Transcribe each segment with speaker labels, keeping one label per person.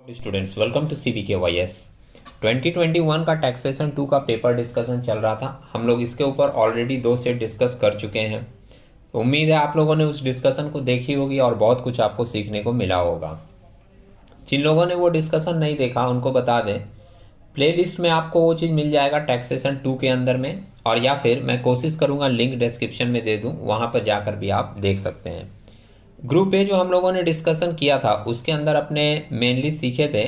Speaker 1: Students welcome to CBKYS 2021 का taxation 2 का paper discussion चल रहा था। हम लोग इसके ऊपर ऑलरेडी 2 सेट डिस्कस कर चुके हैं। उम्मीद है आप लोगों ने उस डिस्कशन को देखी होगी और बहुत कुछ आपको सीखने को मिला होगा। जिन लोगों ने वो डिस्कशन नहीं देखा उनको बता दें, प्लेलिस्ट में आपको वो चीज़ मिल जाएगा टैक्सेशन 2 के अंदर में, और या फिर मैं कोशिश करूँगा लिंक डिस्क्रिप्शन में दे दूँ, वहाँ पर जाकर भी आप देख सकते हैं। ग्रुप ए जो हम लोगों ने डिस्कशन किया था उसके अंदर अपने मेनली सीखे थे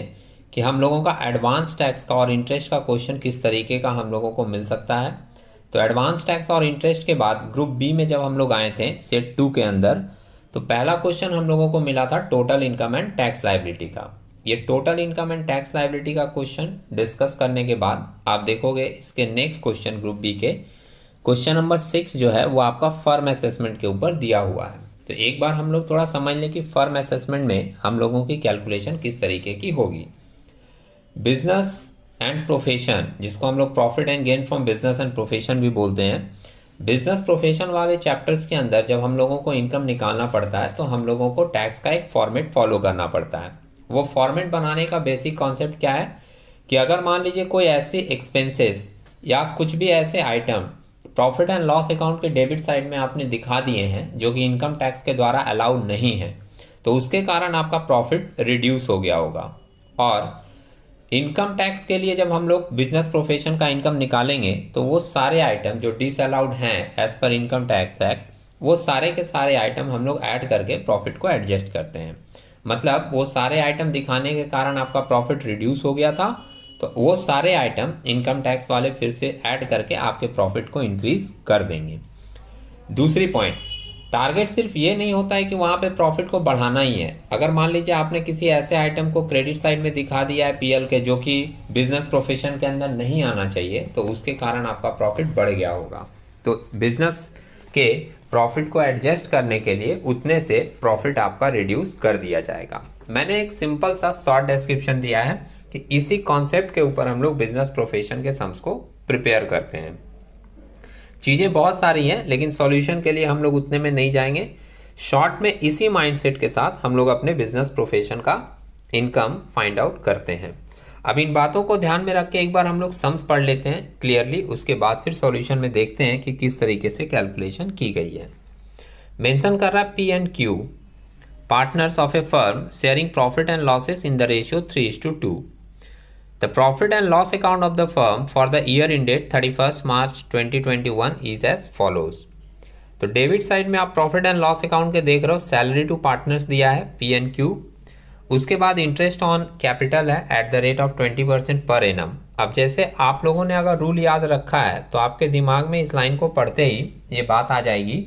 Speaker 1: कि हम लोगों का एडवांस टैक्स का और इंटरेस्ट का क्वेश्चन किस तरीके का हम लोगों को मिल सकता है। तो एडवांस टैक्स और इंटरेस्ट के बाद ग्रुप बी में जब हम लोग आए थे सेट 2 के अंदर, तो पहला क्वेश्चन हम लोगों को मिला था total income and tax liability का। ये total income and tax liability का क्वेश्चन डिस्कस करने के बाद आप देखोगे इसके नेक्स्ट क्वेश्चन ग्रुप बी के क्वेश्चन नंबर 6 जो है वो आपका फर्म असेसमेंट के ऊपर दिया हुआ है। तो एक बार हम लोग थोड़ा समझ लें कि फर्म असेसमेंट में हम लोगों की कैलकुलेशन किस तरीके की होगी। बिजनेस एंड प्रोफेशन, जिसको हम लोग profit and gain from business and profession भी बोलते हैं, बिजनेस प्रोफेशन वाले चैप्टर्स के अंदर जब हम लोगों को इनकम निकालना पड़ता है तो हम लोगों को टैक्स का एक फॉर्मेट फॉलो करना पड़ता है। वो फॉर्मेट बनाने का बेसिक कॉन्सेप्ट क्या है कि अगर मान लीजिए कोई ऐसी एक्सपेंसेस या कुछ भी ऐसे item profit and loss account के डेबिट साइड में आपने दिखा दिए हैं जो कि इनकम टैक्स के द्वारा अलाउड नहीं है, तो उसके कारण आपका प्रॉफिट रिड्यूस हो गया होगा। और इनकम टैक्स के लिए जब हम लोग बिजनेस प्रोफेशन का इनकम निकालेंगे तो वो सारे आइटम जो डिसअलाउड हैं as per income tax act, वो सारे के सारे आइटम हम लोग ऐड करके प्रॉफिट को एडजस्ट करते हैं। मतलब वो सारे आइटम दिखाने के कारण आपका प्रॉफिट रिड्यूस हो गया था, तो वो सारे आइटम इनकम टैक्स वाले फिर से ऐड करके आपके प्रॉफिट को इंक्रीज कर देंगे। दूसरी पॉइंट, टारगेट सिर्फ ये नहीं होता है कि वहाँ पे प्रॉफिट को बढ़ाना ही है। अगर मान लीजिए आपने किसी ऐसे आइटम को क्रेडिट साइड में दिखा दिया है पीएल के जो कि बिजनेस प्रोफेशन के अंदर नहीं आना चाहिए, तो उसके कारण आपका प्रॉफिट बढ़ गया होगा। तो बिजनेस के प्रॉफिट को एडजस्ट करने के लिए उतने से प्रॉफिट आपका रिड्यूस कर दिया जाएगा। मैंने एक सिंपल सा शॉर्ट डिस्क्रिप्शन दिया है कि इसी कॉन्सेप्ट के ऊपर हम लोग बिजनेस प्रोफेशन के सम्स को प्रिपेयर करते हैं। चीजें बहुत सारी हैं लेकिन सॉल्यूशन के लिए हम लोग उतने में नहीं जाएंगे। शॉर्ट में इसी माइंडसेट के साथ हम लोग अपने बिजनेस प्रोफेशन का इनकम फाइंड आउट करते हैं। अब इन बातों को ध्यान में रख के एक बार हम लोग सम्स पढ़ लेते हैं क्लियरली, उसके बाद फिर सॉल्यूशन में देखते हैं कि किस तरीके से कैलकुलेशन की गई है। मेंशन कर रहा है P&Q, partners of A firm sharing profit and losses in the ratio 3:2। The profit and loss account of the firm for the year ended 31st March 2021 is as follows। तो debit side में आप profit and loss account के देख रहे हो, salary to partners दिया है P&Q, उसके बाद इंटरेस्ट ऑन कैपिटल है at the rate of 20% per annum. अब जैसे आप लोगों ने अगर रूल याद रखा है तो आपके दिमाग में इस लाइन को पढ़ते ही ये बात आ जाएगी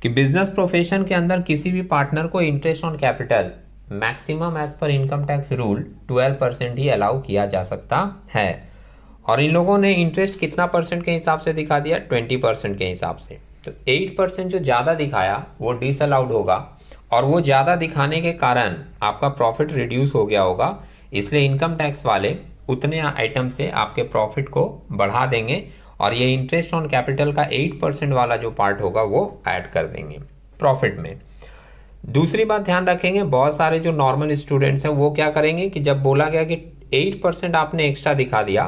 Speaker 1: कि बिजनेस प्रोफेशन के अंदर किसी भी पार्टनर को interest on capital maximum as per income tax rule 12% ही अलाउ किया जा सकता है। और इन लोगों ने इंटरेस्ट कितना परसेंट के हिसाब से दिखा दिया, 20% के हिसाब से। तो 8% जो ज़्यादा दिखाया वो डिसअलाउड होगा, और वो ज़्यादा दिखाने के कारण आपका प्रॉफिट रिड्यूस हो गया होगा। इसलिए इनकम टैक्स वाले उतने आइटम से आपके प्रॉफिट को बढ़ा देंगे और ये इंटरेस्ट ऑन कैपिटल का 8% वाला जो पार्ट होगा वो ऐड कर देंगे प्रॉफिट में। दूसरी बात ध्यान रखेंगे, बहुत सारे जो नॉर्मल स्टूडेंट्स हैं वो क्या करेंगे कि जब बोला गया कि 8% आपने एक्स्ट्रा दिखा दिया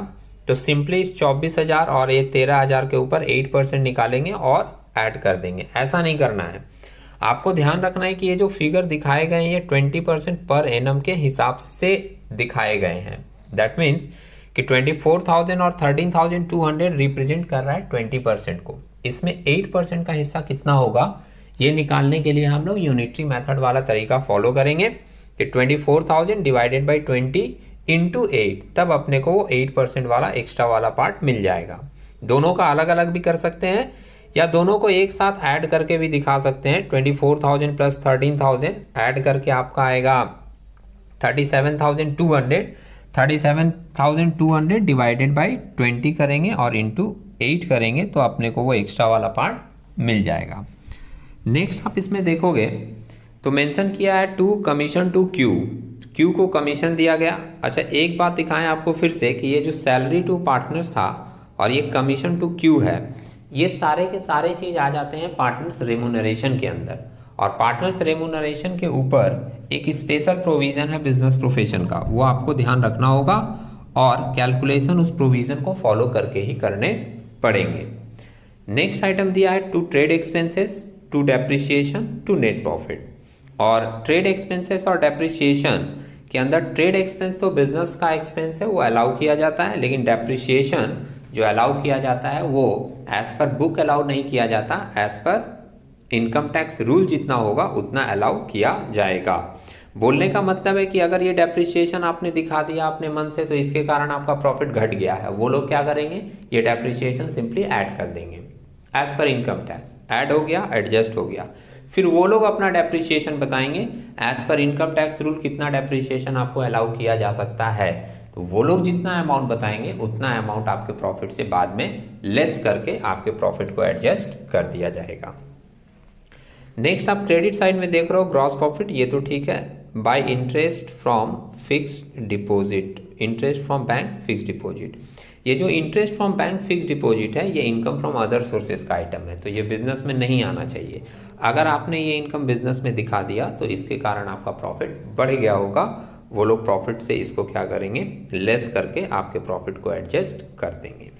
Speaker 1: तो सिंपली इस 24,000 और ये 13,000 के ऊपर 8% निकालेंगे और ऐड कर देंगे। ऐसा नहीं करना है। आपको ध्यान रखना है कि ये जो फिगर दिखाए गए हैं ये 20% पर एनम के हिसाब से दिखाए गए हैं। दैट मीन्स कि 24,000 और 13,200 रिप्रेजेंट कर रहा है 20% को। इसमें 8% का हिस्सा कितना होगा ये निकालने के लिए हम लोग यूनिटरी मेथड वाला तरीका फॉलो करेंगे कि 24,000 डिवाइडेड बाई 20 इंटू 8, तब अपने को वो 8% वाला एक्स्ट्रा वाला पार्ट मिल जाएगा। दोनों का अलग अलग भी कर सकते हैं या दोनों को एक साथ ऐड करके भी दिखा सकते हैं। 24,000 प्लस 13,000 ऐड करके आपका आएगा 37,200। 37,200 डिवाइडेड बाई 20 करेंगे और इंटू 8 करेंगे तो अपने को वो एक्स्ट्रा वाला पार्ट मिल जाएगा। नेक्स्ट आप इसमें देखोगे तो मेंशन किया है टू कमीशन टू क्यू को कमीशन दिया गया। अच्छा, एक बात दिखाएं आपको फिर से कि ये जो सैलरी टू पार्टनर्स था और ये कमीशन टू क्यू है, ये सारे के सारे चीज आ जाते हैं पार्टनर्स रेम्यूनरेशन के अंदर। और पार्टनर्स रेम्यूनरेशन के ऊपर एक स्पेशल प्रोविजन है बिजनेस प्रोफेशन का, वो आपको ध्यान रखना होगा और कैलकुलेशन उस प्रोविजन को फॉलो करके ही करने पड़ेंगे। नेक्स्ट आइटम दिया है to trade expenses, to depreciation, to net profit. और ट्रेड एक्सपेंसेस और डेप्रिसिएशन के अंदर ट्रेड एक्सपेंस तो बिजनेस का एक्सपेंस है, वो अलाउ किया जाता है, लेकिन डेप्रिसिएशन जो अलाउ किया जाता है वो एज पर बुक अलाउ नहीं किया जाता, as per income tax rule जितना होगा उतना अलाउ किया जाएगा। बोलने का मतलब है कि अगर ये डेप्रिसिएशन आपने दिखा दिया अपने मन से तो इसके कारण आपका प्रॉफिट घट गया है, वो लोग क्या करेंगे, ये डेप्रिसिएशन सिंपली ऐड कर देंगे as per income tax. Add हो गया, एडजस्ट हो गया, फिर वो लोग अपना डेप्रिसिएशन बताएंगे as per income tax rule कितना डेप्रिसिएशन आपको अलाउ किया जा सकता है, तो वो लोग जितना अमाउंट बताएंगे उतना अमाउंट आपके प्रॉफिट से बाद में लेस करके आपके प्रॉफिट को एडजस्ट कर दिया जाएगा। नेक्स्ट आप क्रेडिट साइड में देख रहे हो ग्रॉस प्रॉफिट, ये तो ठीक है, bye interest from fixed deposit, interest from bank fixed deposit. ये जो interest from bank fixed deposit है ये इनकम फ्रॉम अदर सोर्सेज का आइटम है, तो ये बिजनेस में नहीं आना चाहिए। अगर आपने ये इनकम बिजनेस में दिखा दिया तो इसके कारण आपका प्रॉफिट बढ़ गया होगा, वो लोग प्रॉफिट से इसको क्या करेंगे, लेस करके आपके प्रॉफिट को एडजस्ट कर देंगे।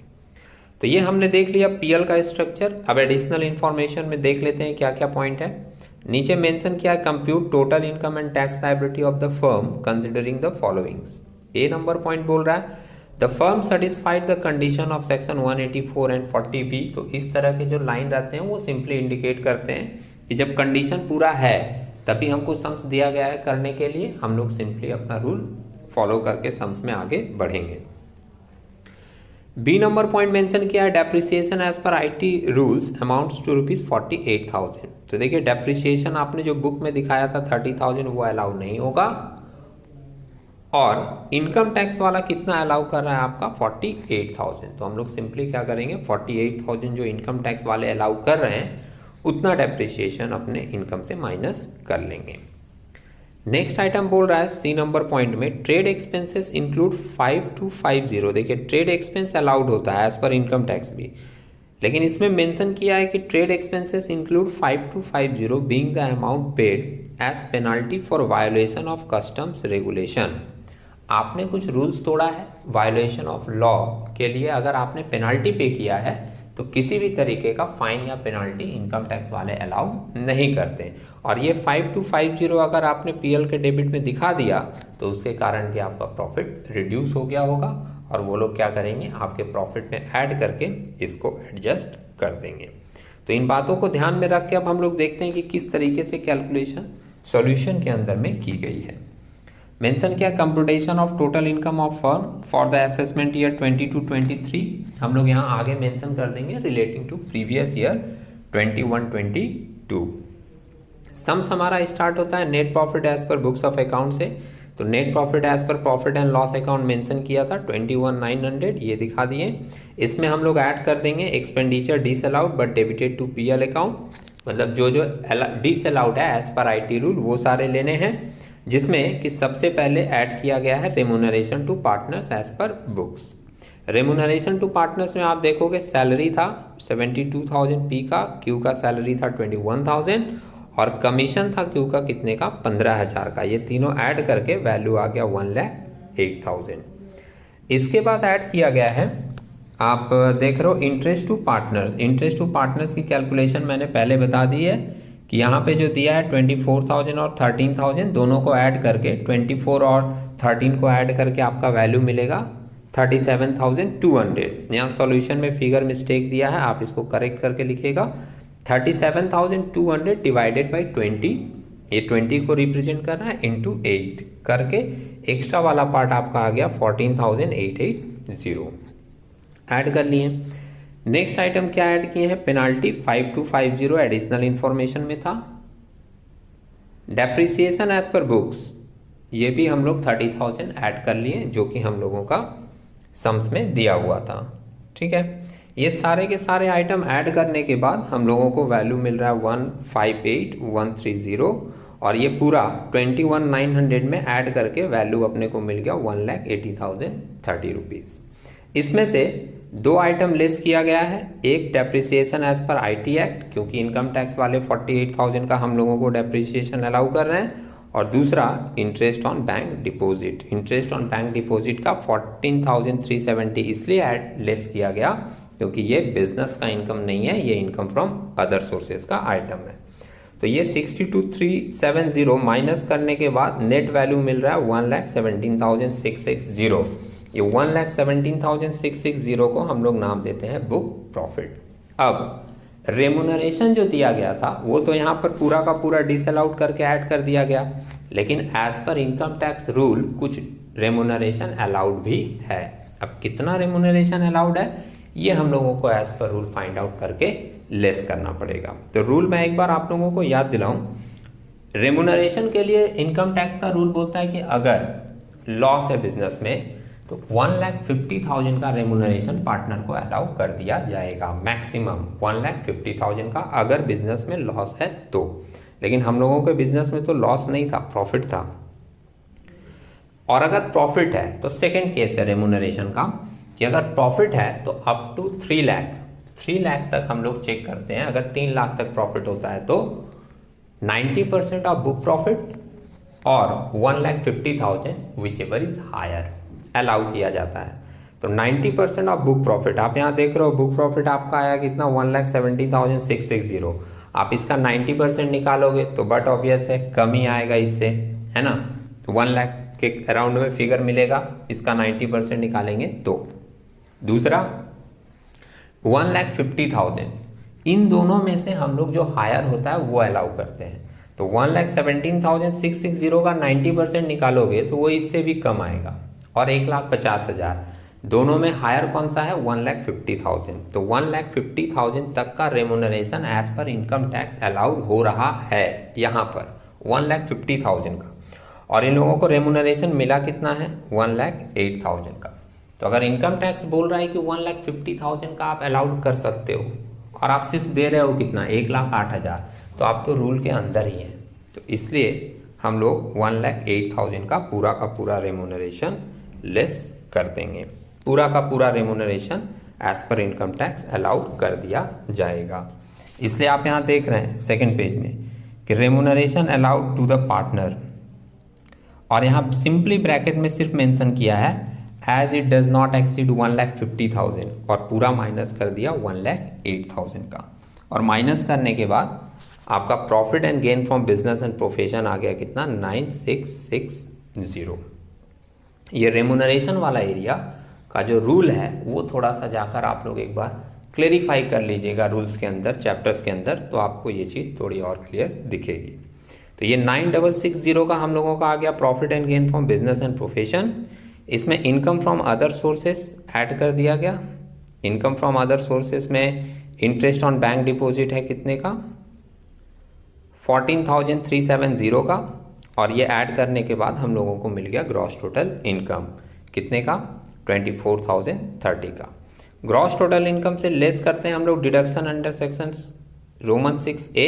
Speaker 1: तो ये हमने देख लिया पीएल का स्ट्रक्चर। अब एडिशनल इंफॉर्मेशन में देख लेते हैं क्या क्या पॉइंट है। नीचे मेंशन किया है compute total income and tax liability of the firm considering the followings. A number point बोल रहा है the firm satisfied the condition of section 184 and 40B। तो इस तरह के जो लाइन रहते हैं वो सिंपली इंडिकेट करते हैं कि जब कंडीशन पूरा है तभी हमको सम्स दिया गया है करने के लिए, हम लोग सिंपली अपना रूल फॉलो करके सम्स में आगे बढ़ेंगे। बी नंबर पॉइंट मेंशन किया है depreciation as per IT rules amounts to ₹48,000। तो देखिए डेप्रिसिएशन आपने जो बुक में दिखाया था 30,000 वो अलाउ नहीं होगा, और इनकम टैक्स वाला कितना अलाउ कर रहा है आपका 48,000। तो हम लोग सिंपली क्या करेंगे 48,000 जो इनकम टैक्स वाले अलाउ कर रहे हैं उतना डेप्रिसिएशन अपने इनकम से माइनस कर लेंगे। नेक्स्ट आइटम बोल रहा है सी नंबर पॉइंट में ट्रेड एक्सपेंसेस इंक्लूड 5250। देखिए ट्रेड एक्सपेंस अलाउड होता है एज पर इनकम टैक्स भी, लेकिन इसमें मेंशन किया है कि trade expenses include 5250 being the amount paid as penalty for violation of customs regulation. आपने कुछ रूल्स तोड़ा है वायोलेशन ऑफ लॉ के लिए, अगर आपने पेनल्टी पे किया है तो किसी भी तरीके का फाइन या पेनल्टी इनकम टैक्स वाले अलाउ नहीं करते। और ये 5250 अगर आपने पीएल के डेबिट में दिखा दिया तो उसके कारण भी आपका प्रॉफिट रिड्यूस हो गया होगा, और वो लोग क्या करेंगे आपके प्रॉफिट में ऐड करके इसको एडजस्ट कर देंगे। तो इन बातों को ध्यान में रख के अब हम लोग देखते हैं कि किस तरीके से कैलकुलेशन सॉल्यूशन के अंदर में की गई है। मेंशन किया computation of total income of firm for the assessment year 22-23। हम लोग यहाँ आगे मेंशन कर देंगे relating to previous year 21-22। Sums हमारा स्टार्ट होता है net profit as per books of account से। तो net profit as per profit and loss account mention किया था 21,900, ये दिखा दिए। इसमें हम लोग ऐड कर देंगे expenditure disallowed but debited to PL account, मतलब जो जो डिसअलाउड है एज पर आईटी रूल वो सारे लेने हैं, जिसमें कि सबसे पहले ऐड किया गया है remuneration to partners as per books. Remuneration to partners में आप देखोगे सैलरी था 72,000 पी का, क्यू का सैलरी था 21,000 और कमीशन था क्यू का कितने का 15,000 का। ये तीनों ऐड करके वैल्यू आ गया 1,08,000। इसके बाद ऐड किया गया है, आप देख रहे हो interest to partners. Interest to partners की कैलकुलेशन मैंने पहले बता दी है कि यहाँ पे जो दिया है 24,000 और 13,000 दोनों को ऐड करके 24 और 13 को ऐड करके आपका वैल्यू मिलेगा 37,200। यहाँ सॉल्यूशन में फिगर मिस्टेक दिया है, आप इसको करेक्ट करके लिखिएगा 37,200 डिवाइडेड बाई 20, ये 20 को रिप्रेजेंट कर रहा है इंटू 8 करके एक्स्ट्रा वाला पार्ट आपका आ गया 14,880 ऐड कर लिए। नेक्स्ट आइटम क्या ऐड किए हैं पेनाल्टी 5250 एडिशनल इंफॉर्मेशन में था। डेप्रिसिएशन एज पर बुक्स ये भी हम लोग 30,000 ऐड कर लिए जो कि हम लोगों का सम्स में दिया हुआ था। ठीक है, ये सारे के सारे आइटम ऐड करने के बाद हम लोगों को वैल्यू मिल रहा है 158,130 और ये पूरा 21,900 में ऐड करके वैल्यू अपने को मिल गया 1,80,030 रुपीज़। इसमें से दो आइटम लेस किया गया है, एक depreciation as per IT act, क्योंकि इनकम टैक्स वाले 48,000 का हम लोगों को डेप्रिसिएशन अलाउ कर रहे हैं, और दूसरा interest on bank deposit. Interest on bank deposit का 14,370 इसलिए लेस किया गया क्योंकि ये बिजनेस का इनकम नहीं है, ये इनकम फ्रॉम अदर सोर्सेज का आइटम है। तो ये 62,370 माइनस करने के बाद नेट वैल्यू मिल रहा है 1,17,660। ये 1,17,660 को हम लोग नाम देते हैं बुक प्रॉफिट। अब रेमुनरेशन जो दिया गया था वो तो यहाँ पर पूरा का पूरा डिसअलाउड करके ऐड कर दिया गया, लेकिन as per income tax rule कुछ रेमुनरेशन अलाउड भी है। अब कितना रेमुनरेशन अलाउड है ये हम लोगों को as per rule find out करके लेस करना पड़ेगा। तो रूल मैं एक बार आप लोगों को याद दिलाऊं, रेमुनरेशन के लिए इनकम टैक्स का रूल बोलता है कि अगर लॉस है बिजनेस में तो 1,50,000 का रेमुनरेशन पार्टनर को अलाउ कर दिया जाएगा, मैक्सिमम 1,50,000 का अगर बिजनेस में लॉस है तो। लेकिन हम लोगों के बिजनेस में तो लॉस नहीं था, प्रॉफिट था। और अगर प्रॉफिट है तो सेकंड केस है रेमुनरेशन का कि अगर प्रॉफिट है तो अप टू 3 लाख तक हम लोग चेक करते हैं। अगर 3 लाख तक प्रॉफिट होता है तो 90% ऑफ बुक प्रॉफिट और 1,50,000 whichever is higher allow किया जाता है। तो 90% ऑफ बुक प्रॉफिट, आप यहाँ देख रहे हो बुक प्रॉफिट आपका आया कितना 1,70,660। आप इसका 90% निकालोगे तो बट ऑब्वियस है कम ही आएगा इससे, है ना। तो 1 लाख के अराउंड में फिगर मिलेगा, इसका 90% निकालेंगे तो। दूसरा 1,50,000, इन दोनों में से हम लोग जो हायर होता है वो अलाउ करते हैं। तो 1,17,660 का 90% निकालोगे तो वो इससे भी कम आएगा, और 1,50,000 दोनों में हायर कौन सा है 1,50,000। तो 1,50,000 तक का remuneration as per income tax allowed हो रहा है यहाँ पर 1,50,000 का। और इन लोगों को रेमुनरेशन मिला कितना है 1,08,000 का। तो अगर इनकम टैक्स बोल रहा है कि 1,50,000 का आप अलाउड कर सकते हो और आप सिर्फ दे रहे हो कितना 1,08,000, तो आप तो रूल के अंदर ही हैं। तो इसलिए हम लोग 1,08,000 का पूरा रेमुनरेशन लेस कर देंगे, पूरा का पूरा remuneration as per income tax allowed कर दिया जाएगा। इसलिए आप यहाँ देख रहे हैं सेकंड पेज में कि remuneration allowed to the partner, और यहाँ सिंपली ब्रैकेट में सिर्फ मेंशन किया है as it does not exceed 1,50,000 और पूरा माइनस कर दिया 1,08,000 का। और माइनस करने के बाद आपका profit and gain from business and profession आ गया कितना 9,660। ये रेमुनरेशन वाला एरिया का जो रूल है वो थोड़ा सा जाकर आप लोग एक बार क्लेरिफाई कर लीजिएगा रूल्स के अंदर, चैप्टर्स के अंदर, तो आपको ये चीज़ थोड़ी और क्लियर दिखेगी। तो ये 9,660 का हम लोगों का आ गया profit and gain from business and profession. इसमें income from other sources add कर दिया गया। इनकम फ्रॉम अदर सोर्सेस में इंटरेस्ट ऑन बैंक डिपॉजिट है कितने का 14,370 का, और ये ऐड करने के बाद हम लोगों को मिल गया ग्रॉस टोटल इनकम कितने का 24,030 का। ग्रॉस टोटल इनकम से लेस करते हैं हम लोग deduction under section Roman 6A,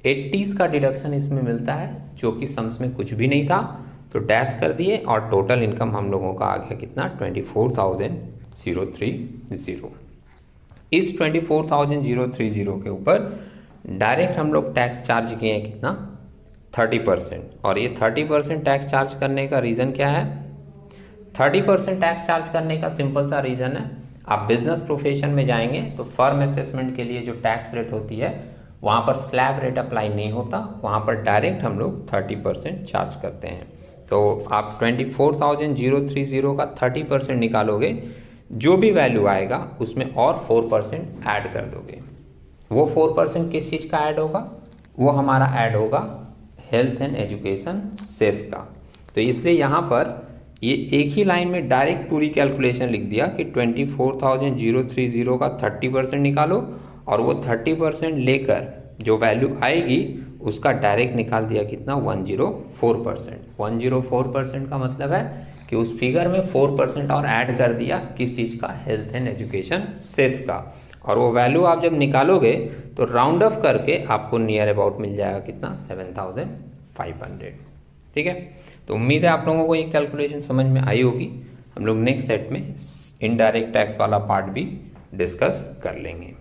Speaker 1: 80s का डिडक्शन इसमें मिलता है जो कि सम्स में कुछ भी नहीं था, तो डैश कर दिए और टोटल इनकम हम लोगों का आ गया कितना 24,030। इस 24,030 के ऊपर डायरेक्ट हम लोग टैक्स चार्ज किए हैं कितना 30%। और ये 30% टैक्स चार्ज करने का रीज़न क्या है 30% टैक्स चार्ज करने का सिंपल सा रीज़न है, आप बिजनेस प्रोफेशन में जाएंगे तो फर्म असेसमेंट के लिए जो टैक्स रेट होती है वहाँ पर स्लैब रेट अप्लाई नहीं होता, वहाँ पर डायरेक्ट हम लोग 30% चार्ज करते हैं। तो आप 24,030 का 30% निकालोगे, जो भी वैल्यू आएगा उसमें और 4% ऐड कर दोगे। वो 4% किस चीज़ का ऐड होगा, वो हमारा ऐड होगा हेल्थ एंड एजुकेशन सेस का। तो इसलिए यहाँ पर ये एक ही लाइन में डायरेक्ट पूरी कैलकुलेशन लिख दिया कि 24,030 का 30% निकालो और वो 30% लेकर जो वैल्यू आएगी उसका डायरेक्ट निकाल दिया कितना 104%। 104% का मतलब है कि उस फिगर में 4% और ऐड कर दिया किस चीज़ का हेल्थ एंड एजुकेशन सेस का। और वो वैल्यू आप जब निकालोगे तो राउंड ऑफ करके आपको नियर अबाउट मिल जाएगा कितना 7,500। ठीक है, तो उम्मीद है आप लोगों को ये कैलकुलेशन समझ में आई होगी। हम लोग नेक्स्ट सेट में इनडायरेक्ट टैक्स वाला पार्ट भी डिस्कस कर लेंगे।